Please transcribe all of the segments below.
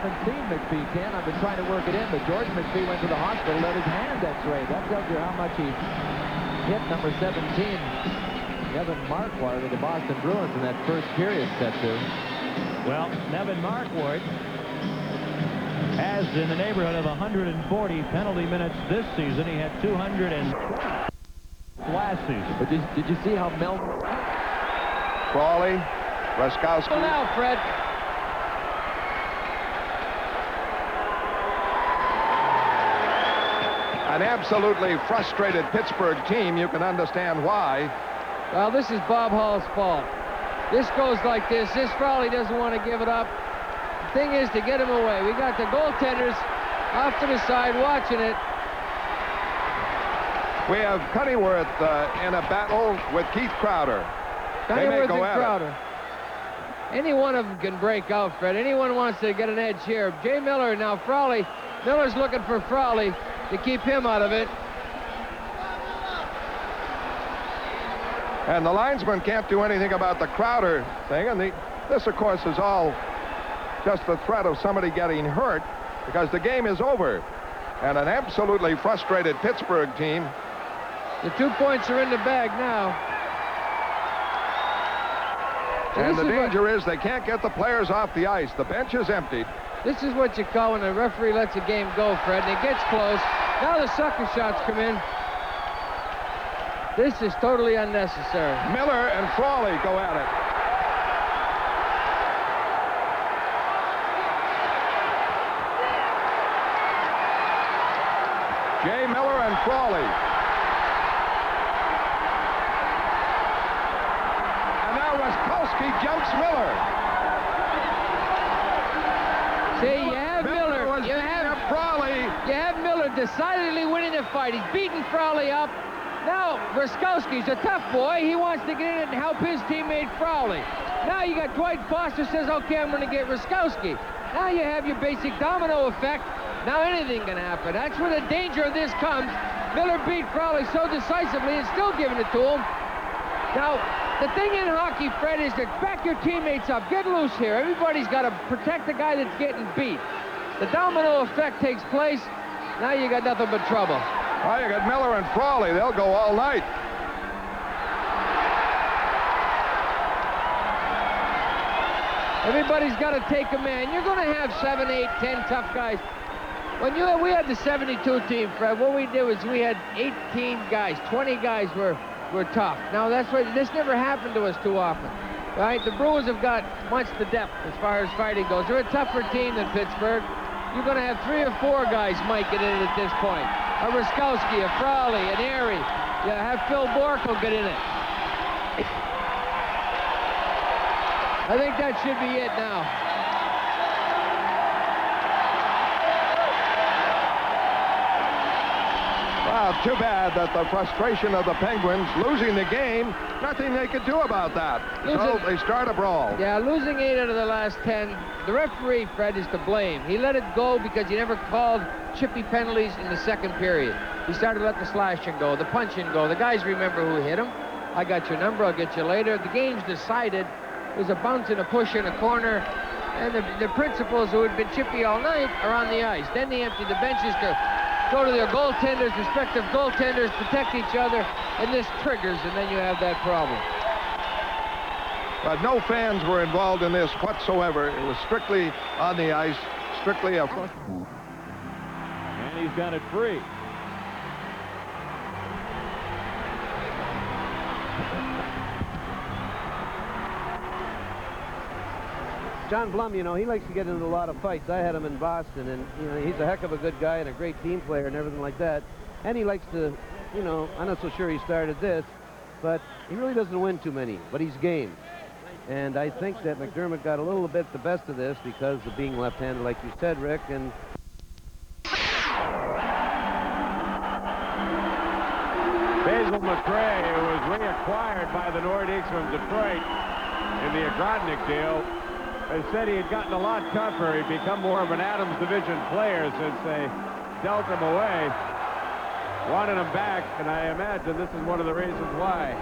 McPhee can. I've been trying to work it in, but George McPhee went to the hospital, let his hand x-ray. That tells you how much he hit number 17, Nevin Marquardt of the Boston Bruins in that first period set to. Well, Nevin Marquardt has in the neighborhood of 140 penalty minutes this season. He had 200 last season. But did you see how Mel... Crawley, Raskowski. Well, now, Fred. An absolutely frustrated Pittsburgh team. You can understand why. Well, this is Bob Hall's fault. This goes like this. This Frawley doesn't want to give it up. The thing is to get him away. We got the goaltenders off to the side watching it. We have Cunnyworth in a battle with Keith Crowder. Cunnyworth and Crowder. Any one of them can break out, Fred. Anyone wants to get an edge here. Jay Miller, now Frawley. Miller's looking for Frawley to keep him out of it. And the linesman can't do anything about the Crowder thing. And this, of course, is all just the threat of somebody getting hurt because the game is over. And an absolutely frustrated Pittsburgh team. The 2 points are in the bag now. And the danger is they can't get the players off the ice. The bench is emptied. This is what you call when a referee lets a game go, Fred, and it gets close. Now the sucker shots come in. This is totally unnecessary. Miller and Frawley go at it. Jay Miller and Frawley. And now Raskowski jumps Miller. See, you have Miller. You have Frawley. You have Miller decidedly winning the fight. He's beating Frawley up. Now, Raskowski's a tough boy. He wants to get in and help his teammate Frawley. Now you got Dwight Foster says, okay, I'm going to get Raskowski. Now you have your basic domino effect. Now anything can happen. That's where the danger of this comes. Miller beat Frawley so decisively and still giving it to him. Now, the thing in hockey, Fred, is to back your teammates up. Get loose here. Everybody's got to protect the guy that's getting beat. The domino effect takes place. Now you got nothing but trouble. Oh, you got Miller and Frawley. They'll go all night. Everybody's got to take a man. You're going to have 7, 8, 10 tough guys. When we had the 72 team, Fred, what we did was we had 18 guys. 20 guys were tough. Now, that's what this never happened to us too often. Right? The Bruins have got much the depth as far as fighting goes. They're a tougher team than Pittsburgh. You're going to have 3 or 4 guys miking in it at this point. A Raskowski, a Frawley, an Airy. You have Phil Borko get in it. I think that should be it now. Well, too bad that the frustration of the Penguins losing the game, nothing they could do about that. So they start a brawl. Yeah, losing 8 out of the last 10. The referee, Fred, is to blame. He let it go because he never called chippy penalties in the second period. He started to let the slashing go, the punching go. The guys remember who hit him. I got your number, I'll get you later. The game's decided. There's a bounce and a push in a corner, and the principals who had been chippy all night are on the ice. Then they empty the benches to go to their goaltenders, respective goaltenders, protect each other, and this triggers, and then you have that problem. But no fans were involved in this whatsoever. It was strictly on the ice, strictly a... And he's got it free. John Blum, you know, he likes to get into a lot of fights. I had him in Boston, and, you know, he's a heck of a good guy and a great team player and everything like that. And he likes to, you know, I'm not so sure he started this, but he really doesn't win too many, but he's game. And I think that McDermott got a little bit the best of this because of being left-handed, like you said, Rick, and... Basil McRae, who was reacquired by the Nordiques from Detroit in the Agrodnik deal, has said he had gotten a lot tougher. He'd become more of an Adams Division player since they dealt him away. Wanted him back, and I imagine this is one of the reasons why.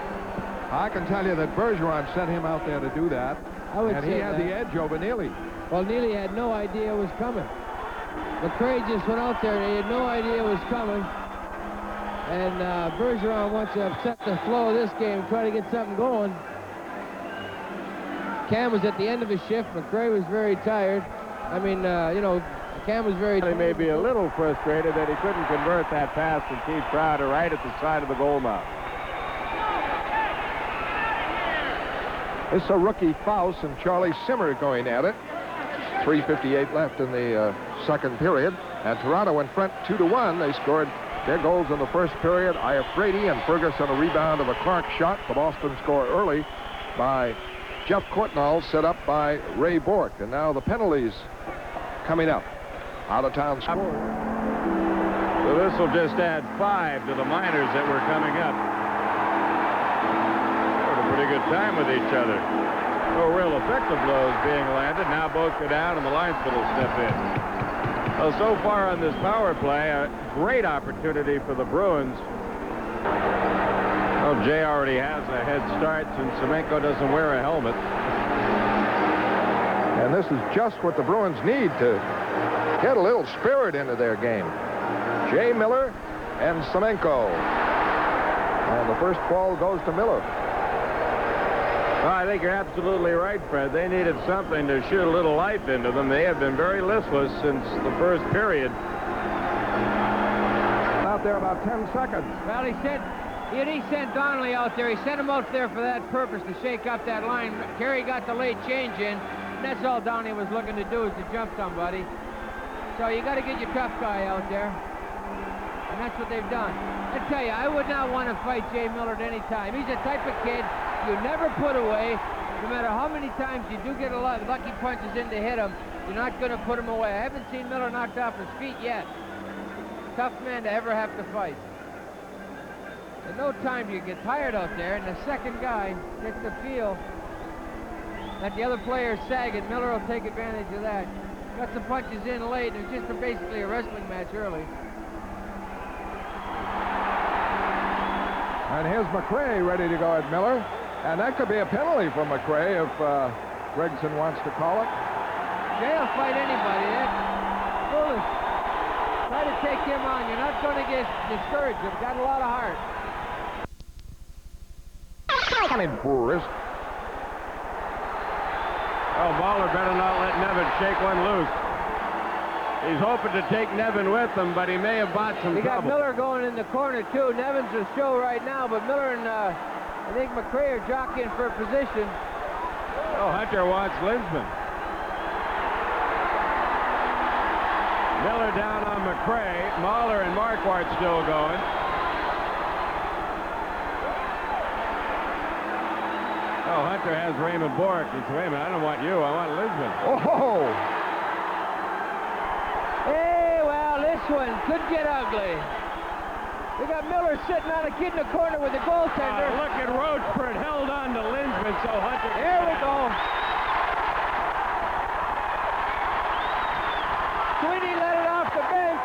I can tell you that Bergeron sent him out there to do that. I would And say he had that. the edge over Neely. Well, Neely had no idea it was coming. McRae just went out there and he had no idea it was coming. And Bergeron wants to upset the flow of this game, try to get something going. Cam was at the end of his shift. McRae was very tired. I mean, you know, Cam was very tired. He may be a little frustrated that he couldn't convert that pass to Keith Crowder right at the side of the goal mouth. It's a rookie Faust and Charlie Simmer going at it. 3:58 left in the second period. And Toronto in front 2-1. They scored their goals in the first period. Iafrate and Ferguson a rebound of a Clark shot. The Boston score early by Jeff Courtnall, set up by Ray Bourque. And now the penalties coming up. Out-of-town score. So this will just add 5 to the minors that were coming up. Had a pretty good time with each other. No real effective blows being landed. Now both go down and the linesman will step in. Well, so far on this power play, a great opportunity for the Bruins. Well, Jay already has a head start since Semenko doesn't wear a helmet. And this is just what the Bruins need to get a little spirit into their game. Jay Miller and Semenko. And the first ball goes to Miller. Well, I think you're absolutely right, Fred. They needed something to shoot a little life into them. They have been very listless since the first period. Out there about 10 seconds. Well, he sent Donnelly out there. He sent him out there for that purpose, to shake up that line. Kerry got the late change in, and that's all Donnelly was looking to do, is to jump somebody. So you got to get your tough guy out there, and that's what they've done. I tell you, I would not want to fight Jay Miller at any time. He's the type of kid you never put away. No matter how many times you do get a lot of lucky punches in to hit him, you're not going to put him away. I haven't seen Miller knocked off his feet yet. Tough man to ever have to fight. At no time do you get tired out there, and the second guy gets the feel that the other player's sagging. Miller will take advantage of that. Got some punches in late. It was just basically a wrestling match early. And here's McRae ready to go at Miller. And that could be a penalty for McRae if Gregson wants to call it. Jay'll fight anybody. That's foolish. Try to take him on. You're not going to get discouraged. You've got a lot of heart. Brewers. Oh, Mahler better not let Nevin shake one loose. He's hoping to take Nevin with him, but he may have bought some We got trouble. Miller going in the corner, too. Nevin's a show right now, but Miller and I think McRae are jockeying for a position. Oh, Hunter wants Linsman. Miller down on McRae. Mahler and Marquardt still going. Oh, Hunter has Raymond Bourque. He said, wait a minute, I don't want you. I want Linsman. Oh! Hey, well, this one could get ugly. We got Miller sitting on a kid in the corner with the goaltender. Look at Rochford held on to Linsman, so Hunter... Here we go. Sweeney let it off the bench.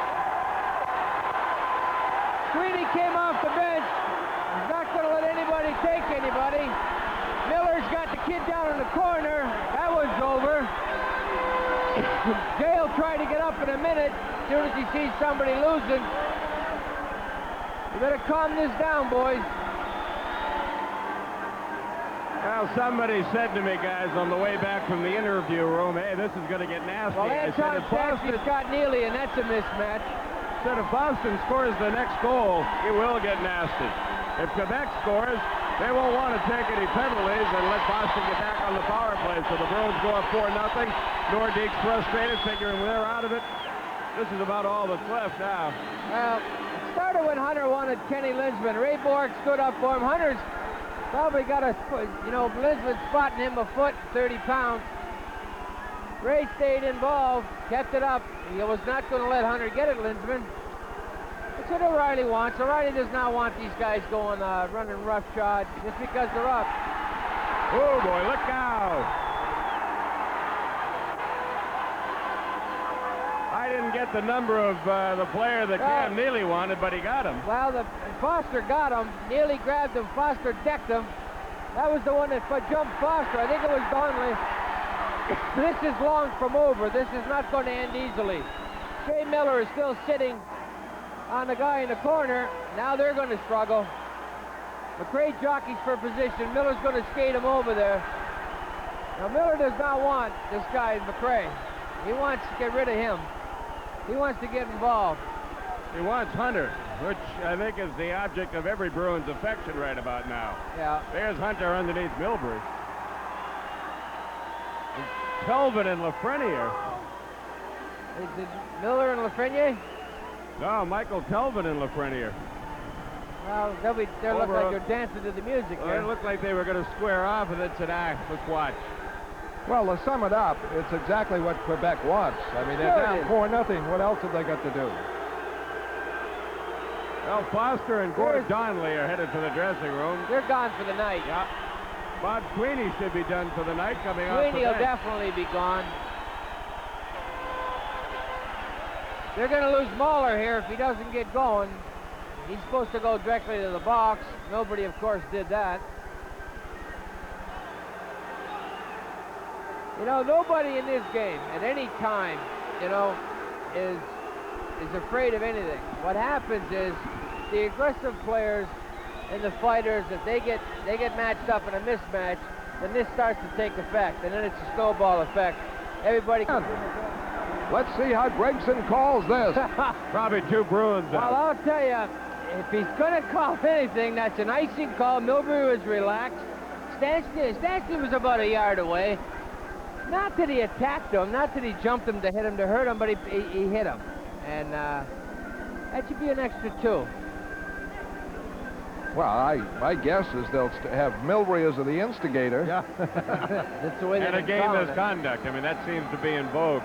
Sweeney came off the bench. He's not going to let anybody take anybody. Miller's got the kid down in the corner. That was over. Jay'll try to get up in a minute as soon as he sees somebody losing. You better calm this down, boys. Well, somebody said to me, guys, on the way back from the interview room, hey, this is going to get nasty. Well, I said, Anton Saxby's got Neely, and that's a mismatch. said if Boston scores the next goal, it will get nasty. If Quebec scores, they won't want to take any penalties and let Boston get back on the power play. So the Bruins go up 4-0. Nordique's frustrated, figuring they're out of it. This is about all that's left now. Well, it started when Hunter wanted Kenny Linsman. Ray Bourque stood up for him. Hunter's probably got a, Linsman spotting him a foot, 30 pounds. Ray stayed involved, kept it up. He was not going to let Hunter get it, Linsman. That's what O'Reilly wants. O'Reilly does not want these guys going running roughshod just because they're up. Oh, boy, look out. I didn't get the number of the player that Cam Neely wanted, but he got him. Well, Foster got him. Neely grabbed him. Foster decked him. That was the one that jumped Foster. I think it was Donnelly. This is long from over. This is not going to end easily. Jay Miller is still sitting on the guy in the corner. Now they're going to struggle. McRae jockeys for position. Miller's going to skate him over there. Now Miller does not want this guy, McRae. He wants to get rid of him. He wants to get involved. He wants Hunter, which I think is the object of every Bruins affection right about now. Yeah. There's Hunter underneath Milbury. Kelvin and Lafreniere. Is it Miller and Lafreniere? No, Michael Kelvin and Lafreniere. Well, they look like they're dancing to the music Well, here. it looked like they were going to square off, and then said, let's watch. Well, to sum it up, it's exactly what Quebec wants. I mean, they're down 4-0. What else have they got to do? Well, Foster and Gord Donnelly are headed for the dressing room. They're gone for the night. Yeah. Bob Queenie should be done for the night coming off the Queenie will bench. definitely be gone. They're going to lose Mahler here if he doesn't get going. He's supposed to go directly to the box. Nobody, of course, did that. You know, nobody in this game at any time, you know, is afraid of anything. What happens is the aggressive players and the fighters, if they get matched up in a mismatch, then this starts to take effect, and then it's a snowball effect. Everybody can... Let's see how Gregson calls this. Probably 2 Bruins out. Well, I'll tell you, if he's going to call anything, that's an icing call. Milbury was relaxed. Stanley was about a yard away. Not that he attacked him, not that he jumped him to hit him to hurt him, but he hit him. And that should be an extra 2. Well, my guess is they'll have Milbury as the instigator. Yeah. That's the way they And a can game call it. misconduct. I mean, that seems to be in vogue.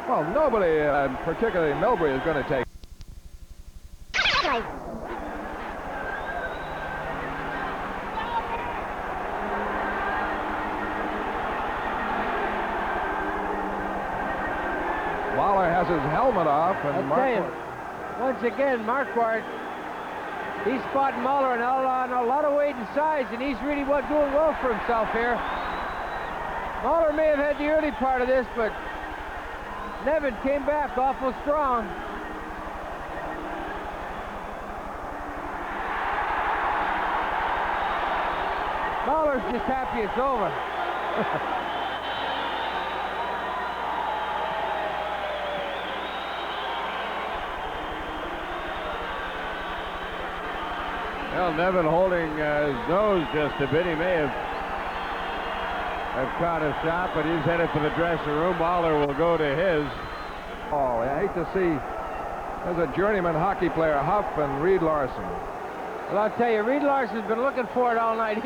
Well, nobody, particularly Milbury, is going to take. Mahler has his helmet off, and I'll tell you, once again, Marquardt, he's spotting Mahler and a lot of weight and size, and he's really doing well for himself here. Mahler may have had the early part of this, but Nevin came back awful strong. Mahler's just happy it's over. Well, Nevin holding his nose just a bit. He may have caught a shot, but he's headed for the dressing room. Mahler will go to his. Oh, I hate to see, as a journeyman hockey player, Huff and Reed Larson. Well, I'll tell you, Reed Larson's been looking for it all night.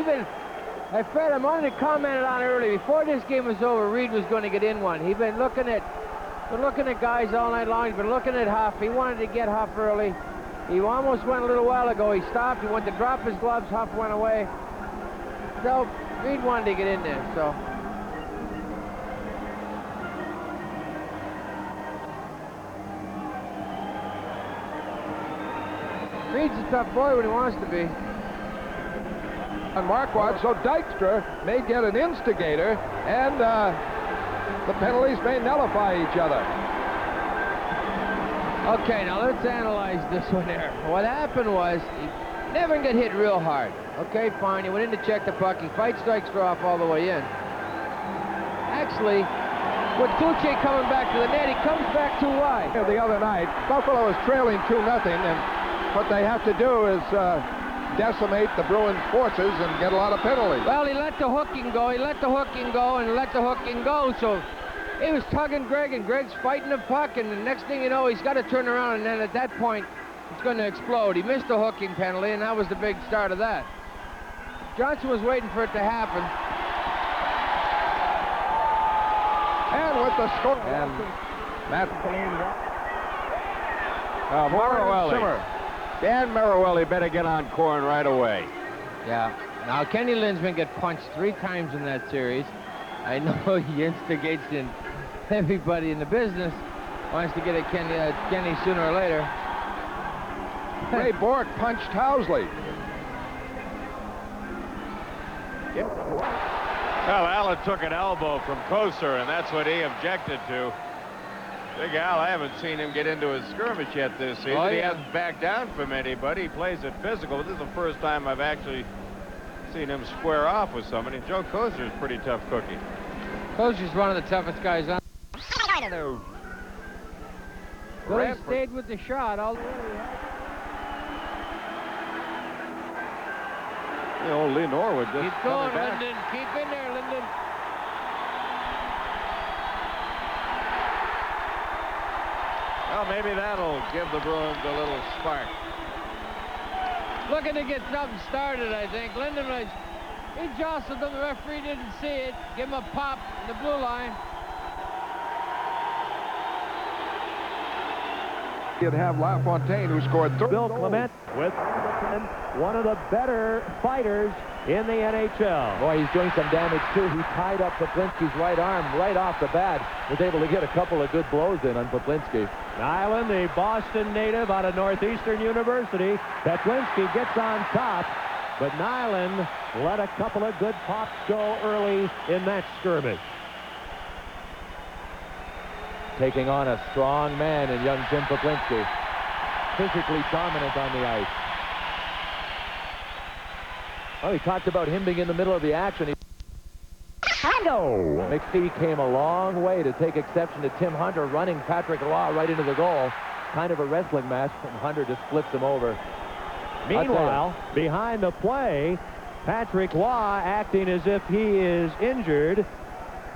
Fred, I wanted to comment on it early. Before this game was over, Reed was going to get in one. He's been looking at guys all night long. He's been looking at Huff. He wanted to get Huff early. He almost went a little while ago. He stopped. He went to drop his gloves. Huff went away. So Reed wanted to get in there. So Reed's a tough boy when he wants to be. And Marquardt, so Dykstra may get an instigator, and the penalties may nullify each other. Okay, now let's analyze this one here. What happened was, he never got hit real hard. Okay, fine, he went in to check the puck. He fights Dykstra off all the way in. Actually, with Kluche coming back to the net, he comes back too wide. The other night, Buffalo is trailing 2-0, and what they have to do is decimate the Bruins' forces and get a lot of penalties. Well, he let the hooking go. He let the hooking go and let the hooking go, so he was tugging Greg, and Greg's fighting the puck, and the next thing you know, he's got to turn around, and then at that point, it's going to explode. He missed the hooking penalty, and that was the big start of that. Johnson was waiting for it to happen. And with the score, and Matt Morrowelli. Dan Morrowelli better get on Corn right away. Yeah. Now, Kenny Linsman got punched 3 times in that series. I know he instigates in everybody in the business wants to get at Kenny sooner or later. Ray Bork punched Housley. Well, Allen took an elbow from Kosar, and that's what he objected to. Big Al, I haven't seen him get into a skirmish yet this season. Oh, yeah. He hasn't backed down from anybody. He plays it physical. This is the first time I've actually seen him square off with somebody. Joe Kosar's a pretty tough cookie. Kosar's one of the toughest guys on. Willie stayed with the shot all the way. You know, Lee Norwood just Keep going, coming back. Lyndon. Keep in there, Lyndon. Well, maybe that'll give the Bruins a little spark. Looking to get something started, I think. Lyndon was, he jostled him. The referee didn't see it. Give him a pop in the blue line. You'd have LaFontaine, who scored 30 Bill goals. Clement with one of the better fighters in the NHL. Boy, he's doing some damage, too. He tied up Poplinski's right arm right off the bat. Was able to get a couple of good blows in on Poplinski. Nyland, the Boston native out of Northeastern University. Poplinski gets on top, but Nyland let a couple of good pops go early in that skirmish. Taking on a strong man in young Jim Poplinski. Physically dominant on the ice. Well, he talked about him being in the middle of the action. McPhee came a long way to take exception to Tim Hunter running Patrick Law right into the goal. Kind of a wrestling match, and Hunter just flips him over. Meanwhile, behind the play, Patrick Law acting as if he is injured.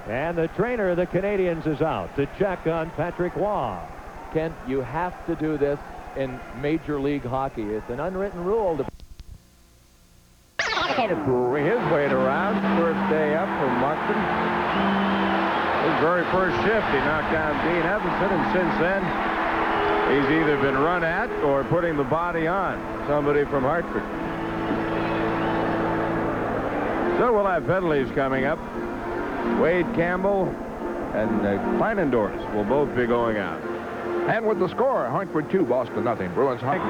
And the trainer of the Canadians is out to check on Patrick Law. Kent, you have to do this in Major League Hockey. It's an unwritten rule to Bring his weight around. First day up for Markman. His very first shift, he knocked down Dean Evanson, and since then, he's either been run at or putting the body on somebody from Hartford. So we'll have penalties coming up. Wade Campbell and Kleinendorf will both be going out. And with the score, Hartford 2, Boston nothing. Bruins hockey.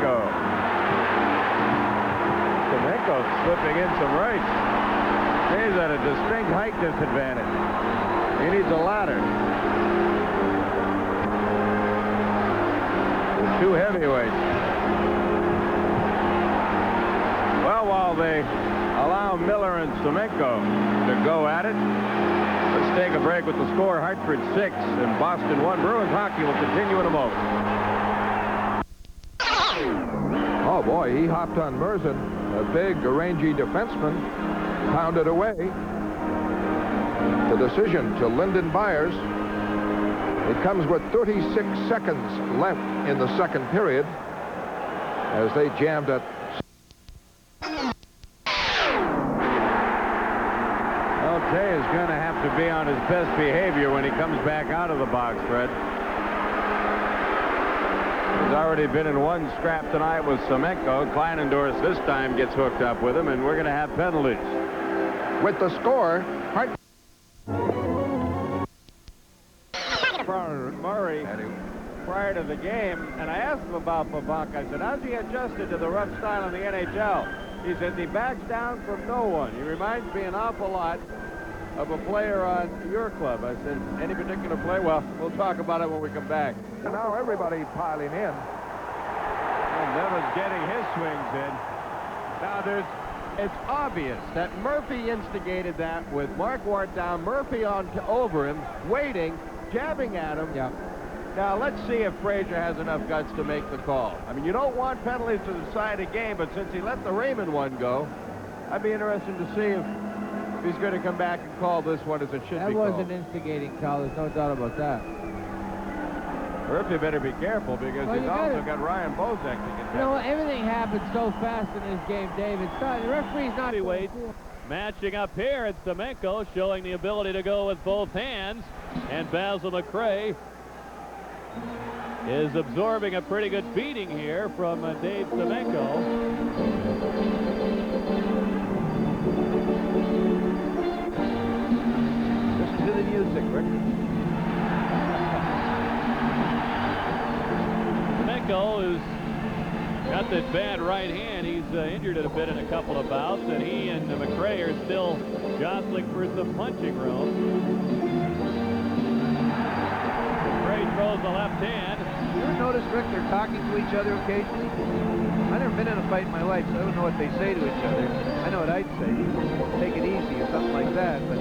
Semenko slipping in some rights. He's at a distinct height disadvantage. He needs a ladder. The two heavyweights. Well, while they allow Miller and Semenko to go at it, let's take a break with the score. Hartford 6 and Boston 1. Bruins hockey will continue in a moment. Oh, boy, he hopped on Merzen. A big, rangy defenseman pounded away. The decision to Lyndon Byers. It comes with 36 seconds left in the second period as they jammed it. Jay is going to have to be on his best behavior when he comes back out of the box, Fred. He's already been in one scrap tonight with Semenko. Kleinendorf this time gets hooked up with him, and we're going to have penalties. With the score, Murray, prior to the game, and I asked him about Pavak. I said, how's he adjusted to the rough style in the NHL? He says he backs down from no one. He reminds me an awful lot of a player on your club. I said, any particular play? Well, we'll talk about it when we come back. and now everybody piling in. And Nevin's getting his swings in. Now it's obvious that Murphy instigated that with Mark Ward down, Murphy over him, waiting, jabbing at him. Yeah. Now, let's see if Frazier has enough guts to make the call. I mean, you don't want penalties to decide a game, but since he let the Raymond one go, I'd be interested to see if he's going to come back and call this one as it should be called. That was an instigating call. There's no doubt about that. Murphy better be careful because he's also got Ryan Bozek to get back. You know, everything happens so fast in this game, David. The referee's not... Heavyweight matching up here at Semenko, showing the ability to go with both hands. And Basil McRae is absorbing a pretty good beating here from Dave Semenko. Listen to the music, Rick. Semenko is Got that bad right hand. He's injured it a bit in a couple of bouts, and he and McRae are still jostling for some punching room. McRae throws the left hand. You ever notice, Rick, they're talking to each other occasionally? I've never been in a fight in my life, so I don't know what they say to each other. I know what I'd say. Take it easy or something like that, but...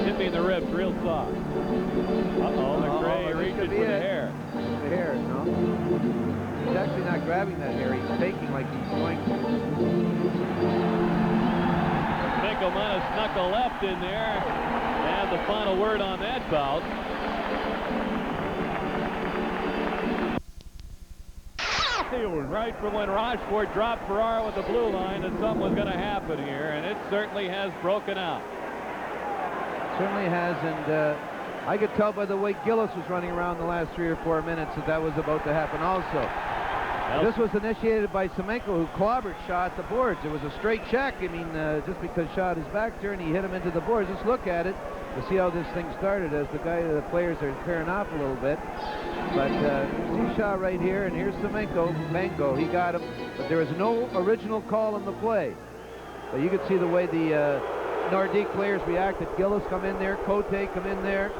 Hit me in the ribs real soft. Uh-oh, McRae reaches for the hair. The hair, no? He's actually not grabbing that hair. He's taking like he's going to. Finkel might have snuck a left in there. And the final word on that bout. It was right from when Rochefort dropped Ferrara with the blue line that something was going to happen here, and it certainly has broken out. Certainly has, and I could tell by the way Gillis was running around the last 3 or 4 minutes that was about to happen also. This was initiated by Semenko, who clobbered Shaw at the boards. It was a straight check. I mean, just because Shaw had his back turned, he hit him into the boards. Just look at it to see how this thing started as the players are pairing off a little bit. But you see Shaw right here, and here's Semenko. Mango, he got him. But there was no original call on the play. But you could see the way the Nordique players reacted. Gillis come in there, Cote come in there.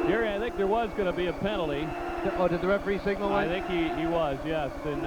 Jerry, I think there was going to be a penalty. Oh, did the referee signal one? I think he was, yes. And